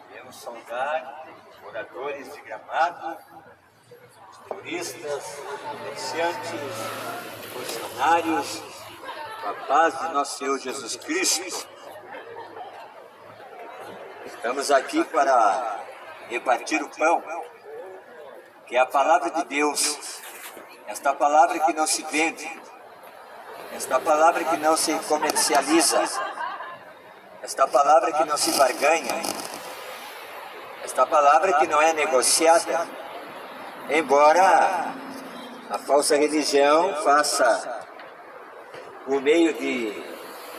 Devemos saudar moradores de Gramado, turistas, comerciantes, funcionários, com a paz de nosso Senhor Jesus Cristo. Estamos aqui para repartir o pão, que é a palavra de Deus, esta palavra que não se vende, esta palavra que não se comercializa, esta palavra que não se barganha, esta palavra que não é negociada, embora a falsa religião faça por meio de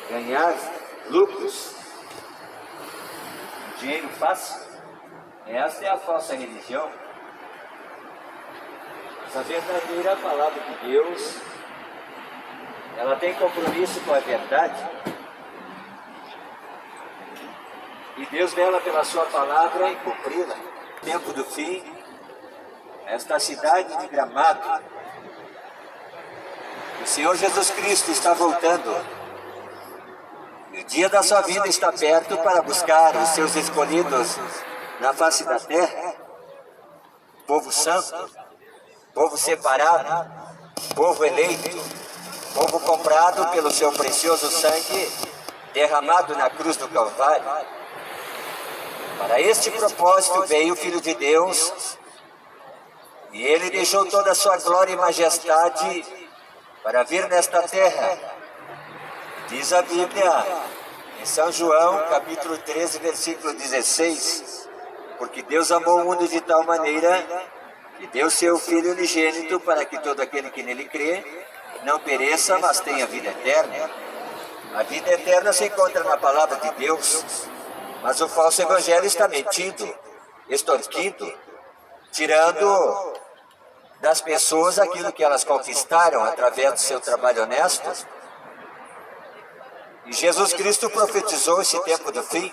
ganhar lucros, dinheiro fácil. Essa é a falsa religião. Mas a verdadeira palavra de Deus, ela tem compromisso com a verdade. E Deus vela pela sua palavra em cumpri-la. No tempo do fim, esta cidade de Gramado, o Senhor Jesus Cristo está voltando. E o dia da sua vida está perto para buscar os seus escolhidos na face da terra. Povo santo, povo separado, povo eleito, povo comprado pelo seu precioso sangue derramado na cruz do Calvário. Para este propósito veio o Filho de Deus, e ele deixou toda a sua glória e majestade para vir nesta terra. Diz a Bíblia, em São João, capítulo 13, versículo 16, porque Deus amou o mundo de tal maneira que deu seu Filho unigênito para que todo aquele que nele crê não pereça, mas tenha vida eterna. A vida eterna se encontra na palavra de Deus, mas o falso evangelho está mentindo, extorquindo, tirando das pessoas aquilo que elas conquistaram através do seu trabalho honesto. E Jesus Cristo profetizou esse tempo do fim,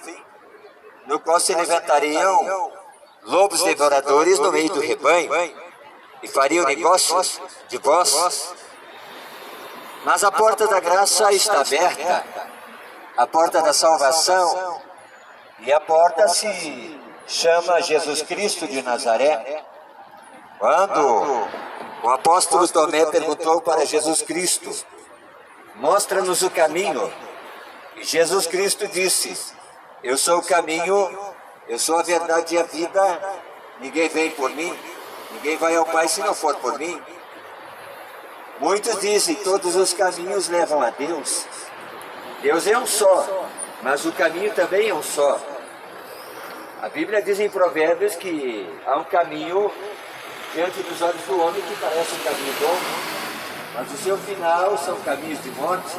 no qual se levantariam lobos devoradores no meio do rebanho e fariam negócios de vós. Mas a porta da graça está aberta, a porta da salvação, e a porta se chama Jesus Cristo de Nazaré. Quando o apóstolo Tomé perguntou para Jesus Cristo, mostra-nos o caminho, e Jesus Cristo disse, eu sou o caminho, eu sou a verdade e a vida, ninguém vem por mim, ninguém vai ao Pai se não for por mim. Muitos dizem, todos os caminhos levam a Deus. Deus é um só, mas o caminho também é um só. A Bíblia diz em Provérbios que há um caminho diante dos olhos do homem que parece um caminho bom, mas o seu final são caminhos de morte.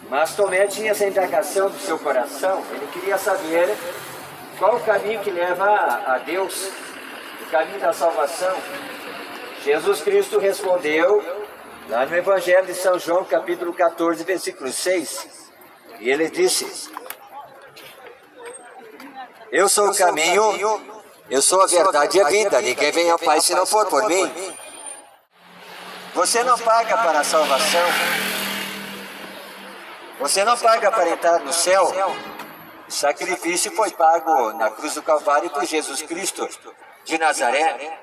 Mas Tomé tinha essa indagação do seu coração, ele queria saber qual o caminho que leva a Deus, o caminho da salvação. Jesus Cristo respondeu, lá no Evangelho de São João, capítulo 14, versículo 6, e ele disse, eu sou o caminho, eu sou a verdade e a vida, ninguém vem ao Pai se não for por mim. Você não paga para a salvação, você não paga para entrar no céu. O sacrifício foi pago na cruz do Calvário por Jesus Cristo de Nazaré.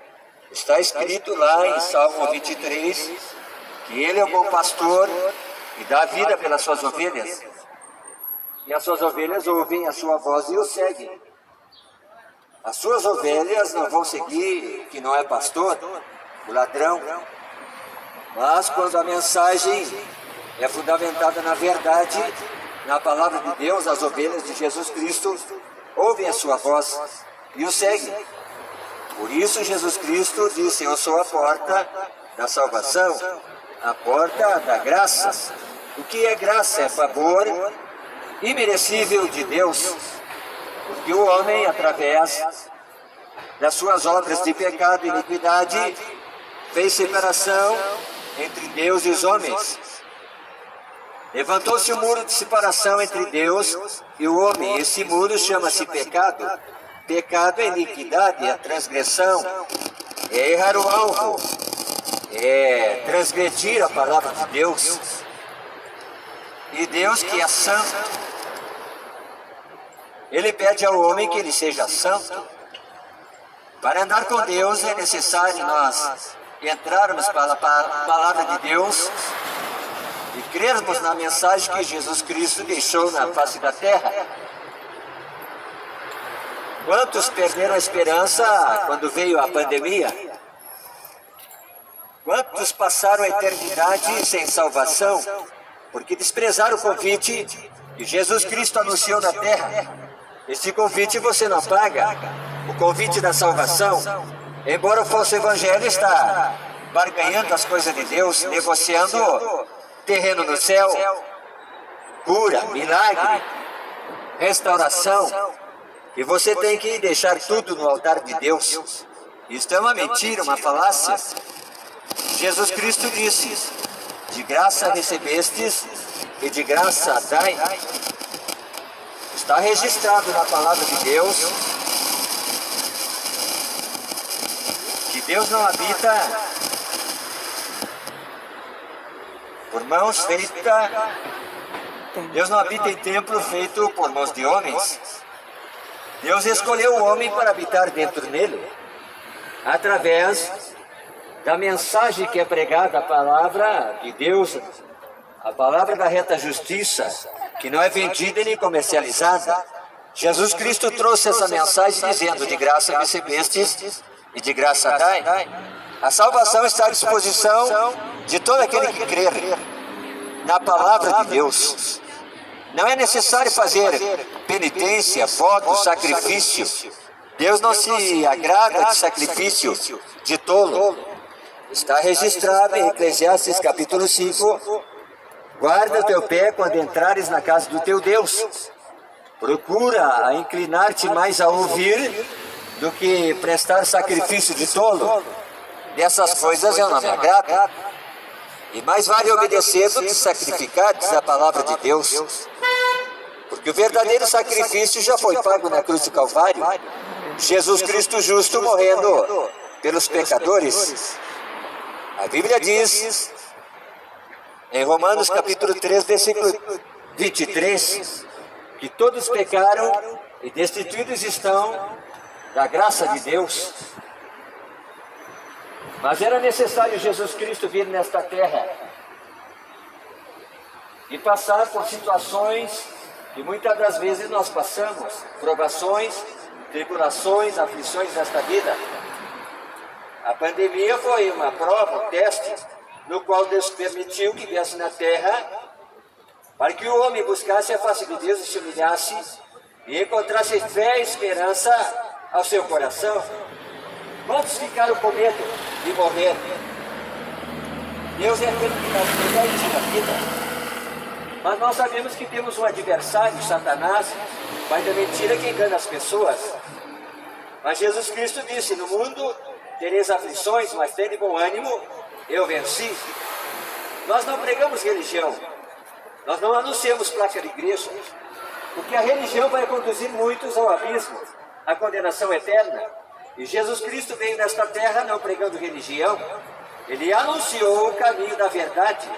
Está escrito lá em Salmo 23, que ele é o bom pastor e dá vida pelas suas ovelhas. E as suas ovelhas ouvem a sua voz e o seguem. As suas ovelhas não vão seguir que não é pastor, o ladrão. Mas quando a mensagem é fundamentada na verdade, na palavra de Deus, as ovelhas de Jesus Cristo ouvem a sua voz e o seguem. Por isso Jesus Cristo disse, eu sou a porta da salvação, a porta da graça. O que é graça? É favor imerecível de Deus, porque o homem, através das suas obras de pecado e iniquidade, fez separação entre Deus e os homens. Levantou-se um muro de separação entre Deus e o homem. Esse muro chama-se pecado. Pecado é iniquidade, é transgressão, é errar o alvo, é transgredir a palavra de Deus. E Deus, que é santo, Ele pede ao homem que ele seja santo. Para andar com Deus é necessário nós entrarmos para a palavra de Deus e crermos na mensagem que Jesus Cristo deixou na face da terra. Quantos perderam a esperança quando veio a pandemia? Quantos passaram a eternidade sem salvação porque desprezaram o convite que Jesus Cristo anunciou na terra? Esse convite você não paga. O convite da salvação, embora o falso evangelho está barganhando as coisas de Deus, negociando terreno no céu, cura, milagre, restauração, e você tem que deixar tudo no altar de Deus. Isso é uma mentira, uma falácia. Jesus Cristo disse: de graça recebestes e de graça dai. Está registrado na palavra de Deus que Deus não habita por mãos feitas. Deus não habita em templo feito por mãos de homens. Deus escolheu o homem para habitar dentro dele, através da mensagem que é pregada, a palavra de Deus, a palavra da reta justiça, que não é vendida nem comercializada. Jesus Cristo trouxe essa mensagem dizendo: de graça recebestes e de graça dai. A salvação está à disposição de todo aquele que crer na palavra de Deus. Não é necessário fazer penitência, voto, sacrifício. Deus não se agrada de sacrifício de tolo. Está registrado em Eclesiastes capítulo 5. Guarda o teu pé quando entrares na casa do teu Deus. Procura inclinar-te mais a ouvir do que prestar sacrifício de tolo. Dessas coisas eu não me agrado. E mais vale obedecer do que sacrificar, diz a palavra de Deus. Porque o verdadeiro sacrifício já foi pago na cruz do Calvário. Jesus Cristo justo morrendo pelos pecadores. A Bíblia diz, em Romanos capítulo 3, versículo 23, que todos pecaram e destituídos estão da graça de Deus. Mas era necessário Jesus Cristo vir nesta terra e passar por situações que muitas das vezes nós passamos, provações, tribulações, aflições nesta vida. A pandemia foi uma prova, um teste, no qual Deus permitiu que viesse na terra para que o homem buscasse a face de Deus e se humilhasse e encontrasse fé e esperança ao seu coração. Quantos ficaram com medo de morrer? Deus é aquele que nos tira e tira a vida. Mas nós sabemos que temos um adversário, Satanás, pai da mentira, que engana as pessoas. Mas Jesus Cristo disse: no mundo tereis aflições, mas tende bom ânimo, eu venci. Nós não pregamos religião, nós não anunciamos placa de igreja, porque a religião vai conduzir muitos ao abismo, à condenação eterna. E Jesus Cristo veio nesta terra não pregando religião, Ele anunciou o caminho da verdade,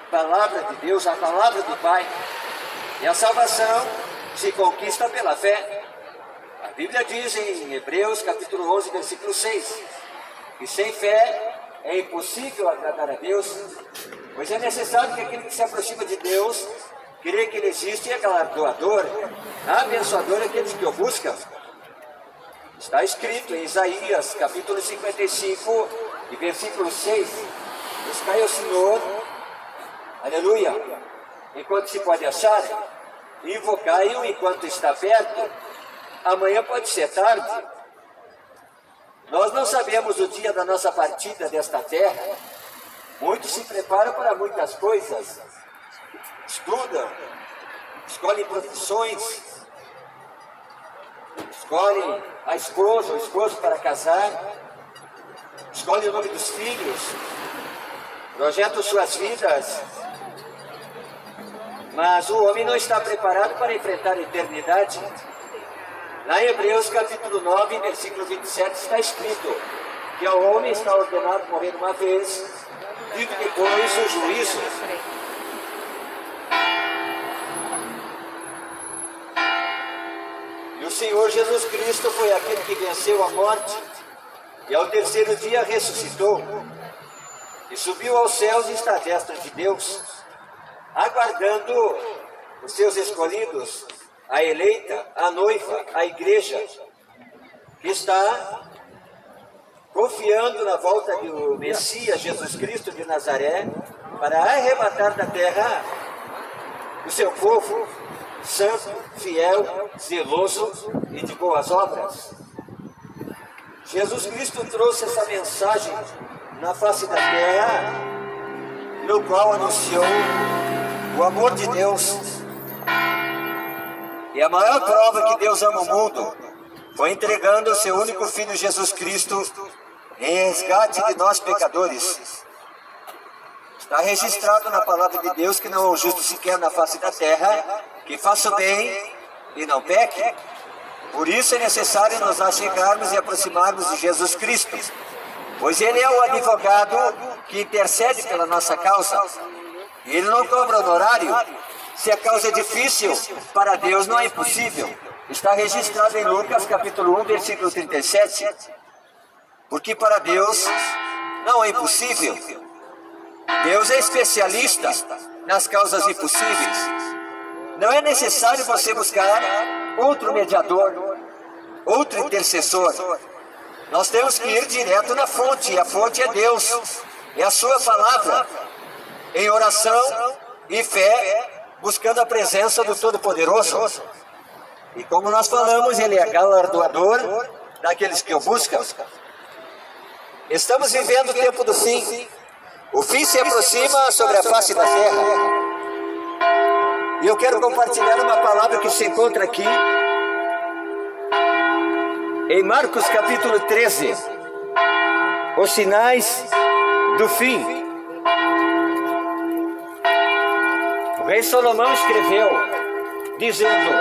a palavra de Deus, a palavra do Pai. E a salvação se conquista pela fé. A Bíblia diz em Hebreus capítulo 11, versículo 6, que sem fé é impossível agradar a Deus, pois é necessário que aquele que se aproxima de Deus crê que Ele existe e é galardoador, abençoador aqueles que o buscam. Está escrito em Isaías capítulo 55 e versículo 6, buscai ao Senhor, aleluia, enquanto se pode achar, invocai-o enquanto está perto. Amanhã pode ser tarde. Nós não sabemos o dia da nossa partida desta terra. Muitos se preparam para muitas coisas, estudam, escolhem profissões, escolhem a esposa, o esposo para casar, escolhem o nome dos filhos, projetam suas vidas. Mas o homem não está preparado para enfrentar a eternidade. Lá em Hebreus capítulo 9, versículo 27, está escrito que ao homem está ordenado morrer uma vez, e depois o juízo. o Senhor Jesus Cristo foi aquele que venceu a morte e ao terceiro dia ressuscitou e subiu aos céus e está à destra de Deus, aguardando os seus escolhidos, a eleita, a noiva, a igreja, que está confiando na volta do Messias Jesus Cristo de Nazaré para arrebatar da terra o seu povo santo, fiel, zeloso e de boas obras. Jesus Cristo trouxe essa mensagem na face da terra, no qual anunciou o amor de Deus. E a maior prova que Deus ama o mundo foi entregando o seu único Filho Jesus Cristo em resgate de nós pecadores. Está registrado na palavra de Deus que não há um justo sequer na face da terra que faça o bem e não peque. Por isso é necessário nos achegarmos e aproximarmos de Jesus Cristo, pois Ele é o advogado que intercede pela nossa causa. Ele não cobra honorário. Se a causa é difícil, para Deus não é impossível. Está registrado em Lucas capítulo 1, versículo 37. Porque para Deus não é impossível. Deus é especialista nas causas impossíveis. Não é necessário você buscar outro mediador, outro intercessor. Nós temos que ir direto na fonte, e a fonte é Deus, é a sua palavra, em oração e fé, buscando a presença do Todo-Poderoso. E como nós falamos, Ele é galardoador daqueles que o buscam. Estamos vivendo o tempo do fim. O fim se aproxima sobre a face da terra. E eu quero compartilhar uma palavra que se encontra aqui em Marcos capítulo 13. Os sinais do fim. O rei Salomão escreveu, dizendo: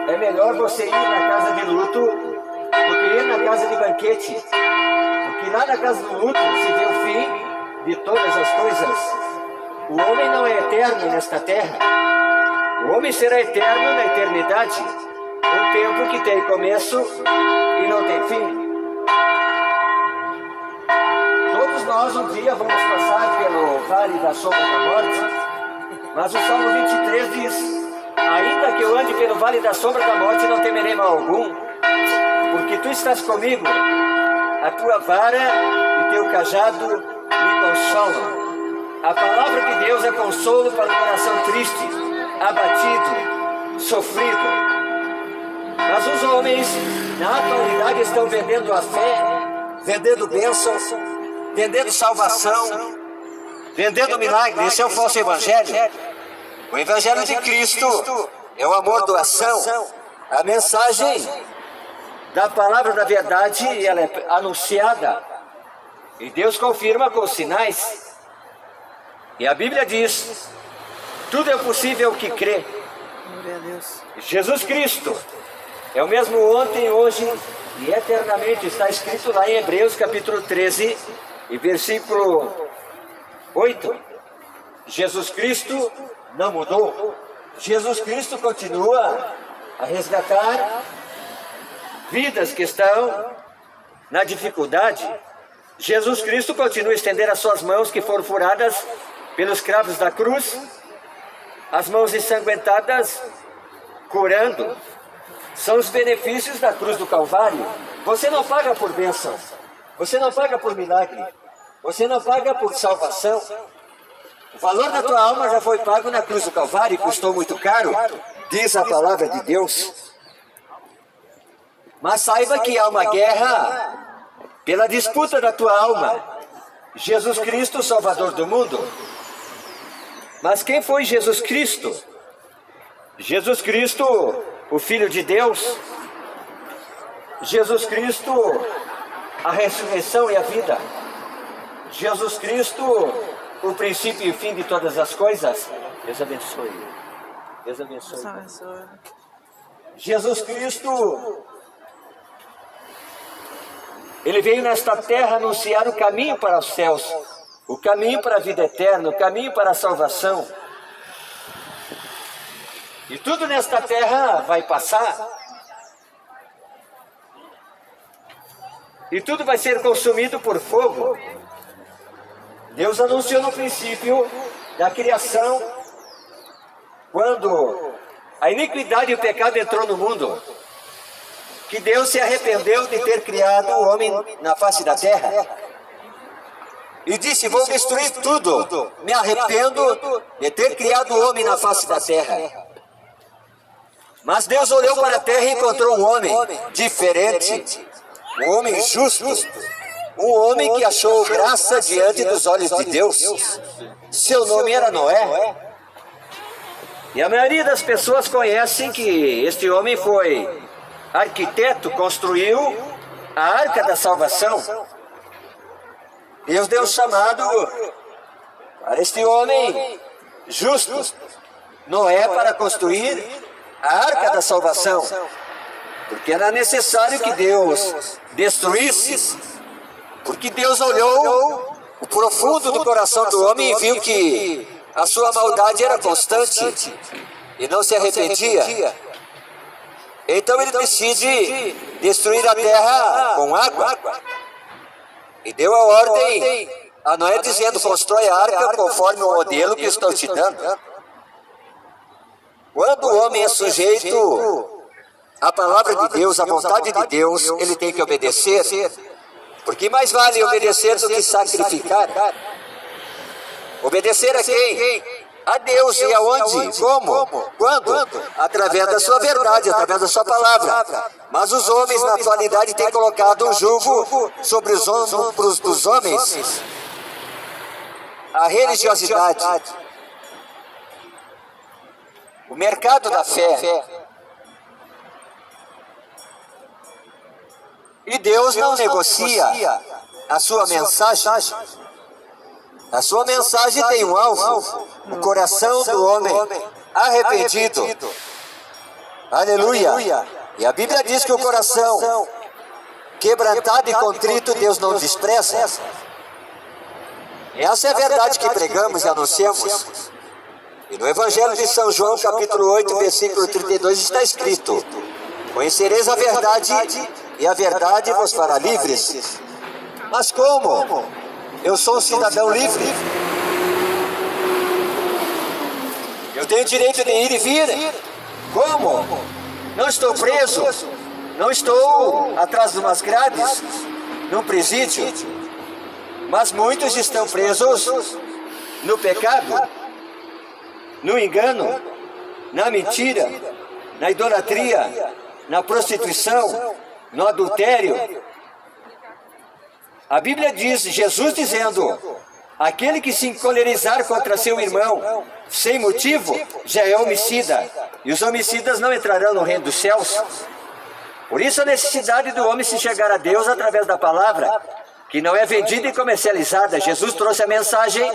é melhor você ir na casa de luto do que ir na casa de banquete, porque lá na casa do luto se vê o fim de todas as coisas. O homem não é eterno nesta terra. O homem será eterno na eternidade, um tempo que tem começo e não tem fim. Todos nós um dia vamos passar pelo vale da sombra da morte, mas o Salmo 23 diz: ainda que eu ande pelo vale da sombra da morte, não temerei mal algum, porque tu estás comigo, a tua vara e teu cajado me consolam. A palavra de Deus é consolo para o coração triste, abatido, sofrido. Mas os homens, na atualidade, estão vendendo a fé, vendendo bênçãos, vendendo salvação, vendendo milagre. Esse é o falso evangelho. O evangelho de Cristo é o amor, doação. A mensagem da palavra da verdade, ela é anunciada e Deus confirma com os sinais. E a Bíblia diz: tudo é possível que crê. Jesus Cristo é o mesmo ontem, hoje e eternamente. Está escrito lá em Hebreus capítulo 13 e versículo 8. Jesus Cristo não mudou. Jesus Cristo continua a resgatar vidas que estão na dificuldade. Jesus Cristo continua a estender as suas mãos que foram furadas pelos cravos da cruz, as mãos ensanguentadas, curando. São os benefícios da cruz do Calvário. Você não paga por bênção, você não paga por milagre, você não paga por salvação. O valor da tua alma já foi pago na cruz do Calvário e custou muito caro, diz a palavra de Deus. Mas saiba que há uma guerra pela disputa da tua alma. Jesus Cristo, Salvador do mundo. Mas quem foi Jesus Cristo? Jesus Cristo, o Filho de Deus. Jesus Cristo, a ressurreição e a vida. Jesus Cristo, o princípio e o fim de todas as coisas. Deus abençoe. Deus abençoe. Jesus Cristo, Ele veio nesta terra anunciar o caminho para os céus, o caminho para a vida eterna, o caminho para a salvação. E tudo nesta terra vai passar. e tudo vai ser consumido por fogo. Deus anunciou no princípio da criação, quando a iniquidade e o pecado entrou no mundo, que Deus se arrependeu de ter criado o homem na face da terra e disse: vou destruir tudo, me arrependo de ter criado o homem na face da terra. Mas Deus olhou para a terra e encontrou um homem diferente, um homem justo, um homem que achou graça diante dos olhos de Deus. Seu nome era Noé. E a maioria das pessoas conhecem que este homem foi arquiteto, construiu a Arca da Salvação. Deus deu um chamado para este homem justo, Noé, para construir a Arca da Salvação, porque era necessário que Deus destruísse, porque Deus olhou o profundo do coração do homem e viu que a sua maldade era constante e não se arrependia. Então ele decide destruir a terra com água e deu a ordem a Noé dizendo: constrói a arca conforme o modelo que estou te dando. Quando o homem é sujeito à palavra de Deus, à vontade de Deus, ele tem que obedecer, porque mais vale obedecer do que sacrificar. Obedecer a quem? A Deus. E aonde? Como? Quando? Através da sua verdade, através da sua palavra. Mas os homens na atualidade têm colocado um jugo sobre os ombros dos homens, a religiosidade, o mercado da fé. E Deus não negocia a sua mensagem. A sua mensagem tem um alvo: o coração do homem arrependido. Aleluia! E a Bíblia diz que o coração quebrantado e contrito Deus não despreza. Essa é a verdade que pregamos e anunciamos. E no Evangelho de São João, capítulo 8, versículo 32, está escrito: conhecereis a verdade, e a verdade vos fará livres. Mas como? Eu sou um cidadão livre. Eu tenho direito de ir e vir. Como? Não estou preso. Não estou atrás de umas grades, num presídio. Mas muitos estão presos no pecado, no engano, na mentira, na idolatria, na prostituição, no adultério. A Bíblia diz, Jesus dizendo: aquele que se encolerizar contra seu irmão sem motivo já é homicida, e os homicidas não entrarão no reino dos céus. Por isso a necessidade do homem se chegar a Deus através da palavra, que não é vendida e comercializada. Jesus trouxe a mensagem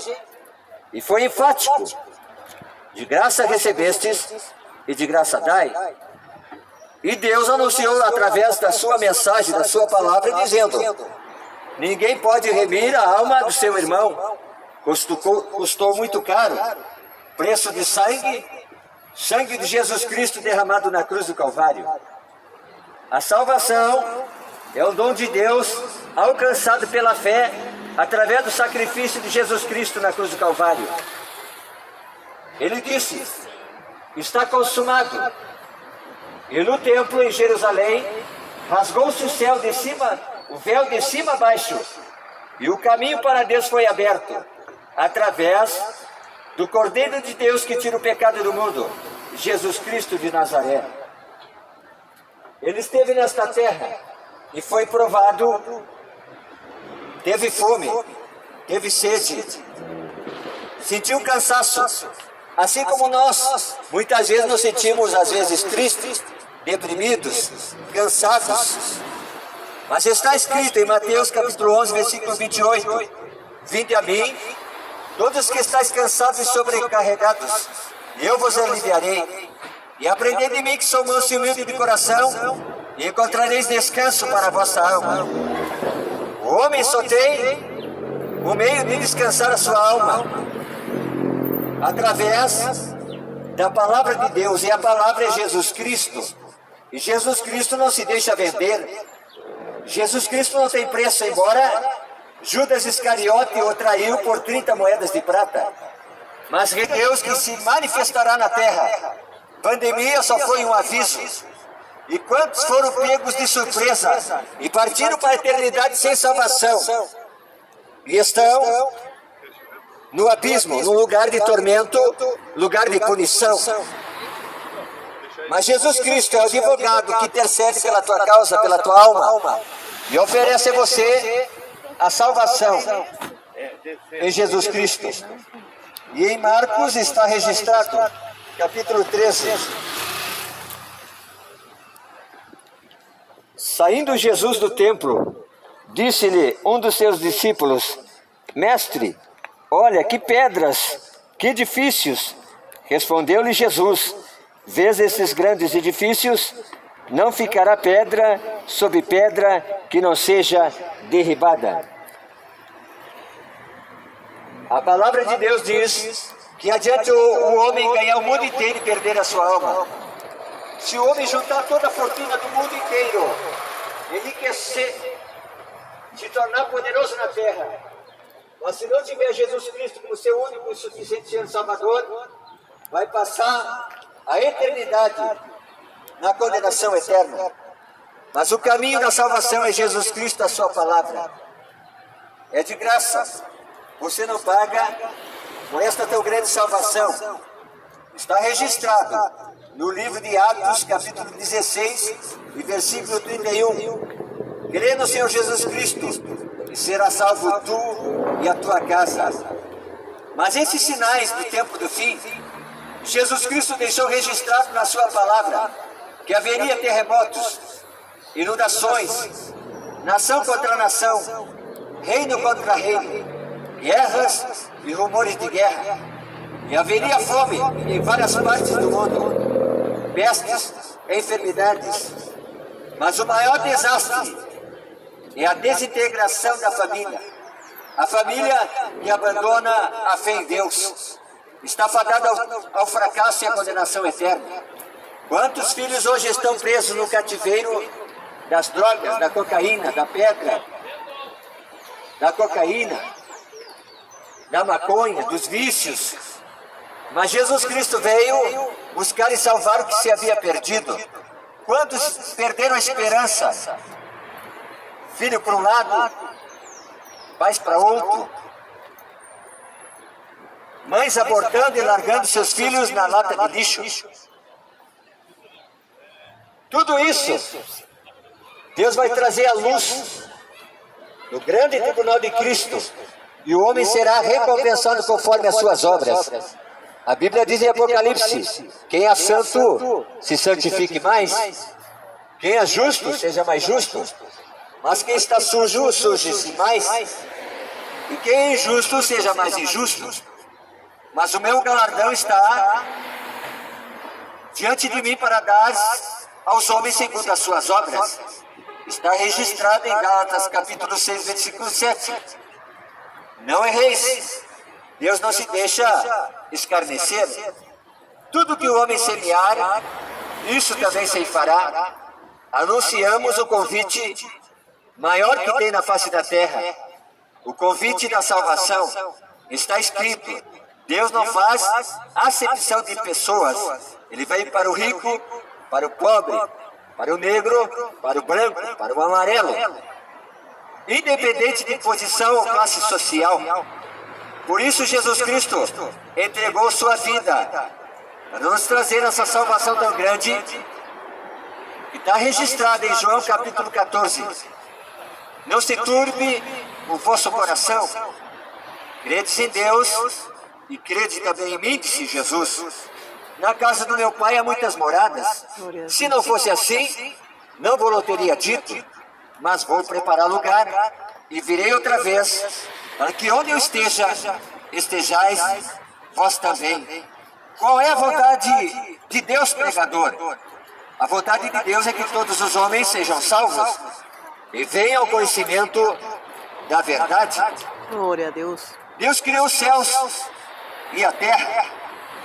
e foi enfático: de graça recebestes e de graça dai. E Deus anunciou através da sua mensagem, da sua palavra, dizendo: ninguém pode remir a alma do seu irmão. Custou muito caro. Preço de sangue de Jesus Cristo derramado na cruz do Calvário. A salvação é um dom de Deus alcançado pela fé através do sacrifício de Jesus Cristo na cruz do Calvário. Ele disse: está consumado. E no templo em Jerusalém rasgou-se o céu de cima, o véu de cima a baixo, e o caminho para Deus foi aberto, através do Cordeiro de Deus que tira o pecado do mundo, Jesus Cristo de Nazaré. Ele esteve nesta terra e foi provado, teve fome, teve sede, sentiu cansaço, assim como nós. Muitas vezes nos sentimos, às vezes, tristes, deprimidos, cansados. Mas está escrito em Mateus capítulo 11, versículo 28: vinde a mim, todos que estáis cansados e sobrecarregados, e eu vos aliviarei. E aprendei de mim, que sou manso e humilde de coração, e encontrareis descanso para a vossa alma. O homem só tem o meio de descansar a sua alma através da palavra de Deus, e a palavra é Jesus Cristo. E Jesus Cristo não se deixa vender. Jesus Cristo não tem preço, embora Judas Iscariote o traiu por 30 moedas de prata. Mas Deus que se manifestará na terra. Pandemia só foi um aviso. E quantos foram pegos de surpresa e partiram para a eternidade sem salvação? E estão no abismo, no lugar de tormento, lugar de punição. Mas Jesus Cristo é o advogado que intercede pela tua causa, pela tua alma, e oferece a você a salvação em Jesus Cristo. E em Marcos está registrado, capítulo 13. Saindo Jesus do templo, disse-lhe um dos seus discípulos: Mestre, olha que pedras, que edifícios. Respondeu-lhe Jesus: Vês esses grandes edifícios? Não ficará pedra sobre pedra que não seja derribada. A palavra de Deus diz que adianta o homem ganhar o mundo inteiro e perder a sua alma. Se o homem juntar toda a fortuna do mundo inteiro, enriquecer, se tornar poderoso na terra, mas se não tiver Jesus Cristo como seu único e suficiente Senhor Salvador, vai passar a eternidade na condenação eterna. Mas o caminho da salvação é Jesus Cristo, a sua palavra. É de graça. Você não paga por esta tão grande salvação. Está registrado no livro de Atos, capítulo 16, e versículo 31. Crê no Senhor Jesus Cristo, e será salvo tu e a tua casa. Mas esses sinais do tempo do fim, Jesus Cristo deixou registrado na sua palavra que haveria terremotos, inundações, nação contra nação, reino contra reino, guerras e rumores de guerra. E haveria fome em várias partes do mundo, pestes, enfermidades. Mas o maior desastre é a desintegração da família. A família que abandona a fé em Deus está fadada ao fracasso e à condenação eterna. Quantos filhos hoje estão presos no cativeiro das drogas, da cocaína, da pedra, da cocaína, da maconha, dos vícios? Mas Jesus Cristo veio buscar e salvar o que se havia perdido. Quantos perderam a esperança? Filho para um lado, pais para outro, mães abortando e largando seus filhos na lata de lixo. Tudo isso, Deus vai trazer à luz no grande tribunal de Cristo, e o homem será recompensado conforme as suas obras. A Bíblia diz em Apocalipse: quem é santo se santifique mais, quem é justo seja mais justo, mas quem está sujo, suje-se mais, e quem é injusto seja mais injusto. Mas o meu galardão está diante de mim para dar aos homens segundo as suas obras. Está registrado em Gálatas capítulo 6, versículo 7. Não erreis, Deus não se deixa escarnecer. Tudo que o homem semear, isso também ceifará. Anunciamos o convite maior que tem na face da terra, o convite da salvação. Está escrito: Deus não faz acepção de pessoas. Ele veio para o rico, para o pobre, para o negro, para o branco, para o amarelo, independente de posição ou classe social. Por isso Jesus Cristo entregou sua vida para nos trazer essa salvação tão grande, que está registrada em João capítulo 14. Não se turbe o vosso coração. Credes em Deus e crede também em mim, disse Jesus. Na casa do meu pai há muitas moradas. Se não fosse assim, não vou teria dito, mas vou preparar lugar e virei outra vez, para que onde eu esteja, estejais vós também. Qual é a vontade de Deus, pregador? A vontade de Deus é que todos os homens sejam salvos e venham ao conhecimento da verdade. Glória a Deus. Deus criou os céus e a terra,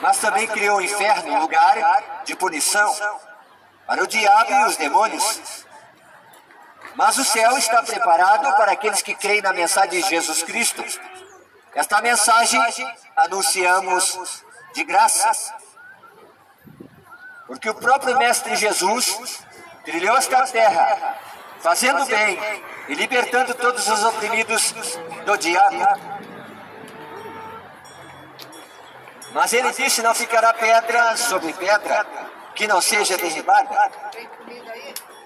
mas também criou o inferno, um lugar de punição para o diabo e os demônios. Mas o céu está preparado para aqueles que creem na mensagem de Jesus Cristo. Esta mensagem anunciamos de graça. Porque o próprio Mestre Jesus trilhou esta terra, fazendo bem e libertando todos os oprimidos do diabo. Mas ele disse: não ficará pedra sobre pedra que não seja derribada.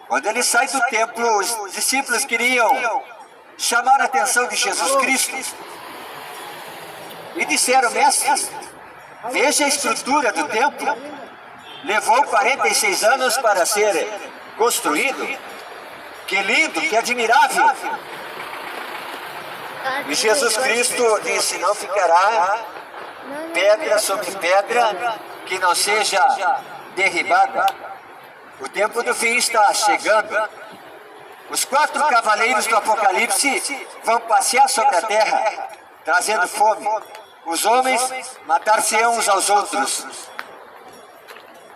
Quando ele sai do templo, os discípulos queriam chamar a atenção de Jesus Cristo e disseram: mestre, veja a estrutura do templo. Levou 46 anos para ser construído. Que lindo, que admirável. E Jesus Cristo disse: não ficará pedra sobre pedra que não seja derribada. O tempo do fim está chegando. Os 4 cavaleiros do Apocalipse vão passear sobre a terra, trazendo fome. Os homens matar-se-ão uns aos outros.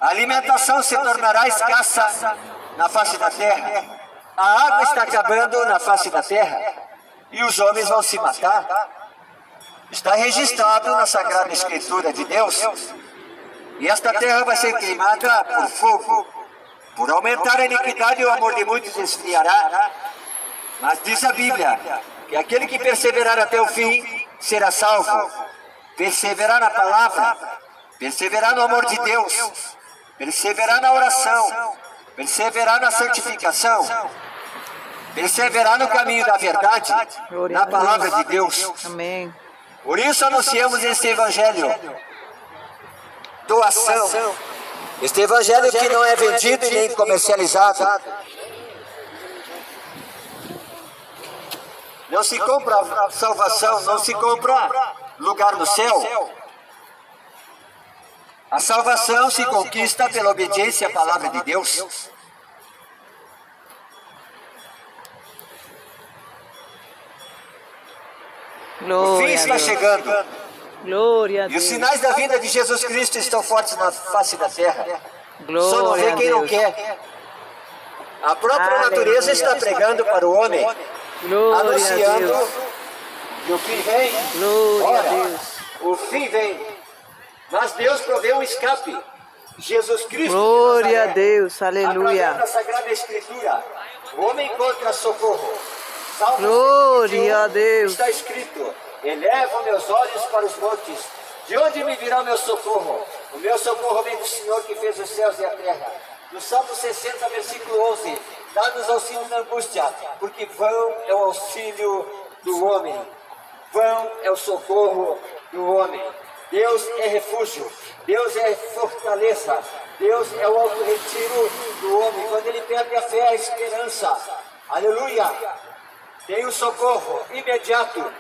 A alimentação se tornará escassa na face da terra. A água está acabando na face da terra. E os homens vão se matar. Está registrado na Sagrada Escritura de Deus. E esta terra vai ser queimada por fogo. Por aumentar a iniquidade, o amor de muitos esfriará. Mas diz a Bíblia que aquele que perseverar até o fim será salvo. Perseverar na palavra, perseverar no amor de Deus, perseverar na oração, perseverar na santificação, perseverar no caminho da verdade, na palavra de Deus. Amém. Por isso anunciamos esse evangelho. Doação. Este evangelho que não é vendido e nem comercializado. Não se compra salvação, não se compra lugar no céu. A salvação se conquista pela obediência à palavra de Deus. O fim está chegando. Glória a E Deus. os sinais da vinda de Jesus Cristo estão fortes na face da terra. Só não Glória vê a quem não Deus. quer. A própria Aleluia. natureza está pregando para o homem, Glória a anunciando Deus. que o fim vem. Glória a Ora, Deus. o fim vem. Mas Deus proveu um escape. Jesus Cristo. Glória de a Nazaré. Deus. Através Aleluia. da Sagrada Escritura, o homem encontra socorro. Salmo Glória 121, a Deus. Está escrito: elevo meus olhos para os montes. De onde me virá o meu socorro? O meu socorro vem do Senhor que fez os céus e a terra. No Salmo 60, versículo 11: dá-nos auxílio na angústia, porque vão é o auxílio do homem. Vão é o socorro do homem. Deus é refúgio, Deus é fortaleza, Deus é o alto retiro do homem. Quando ele perde a fé, a esperança, aleluia, tem o socorro imediato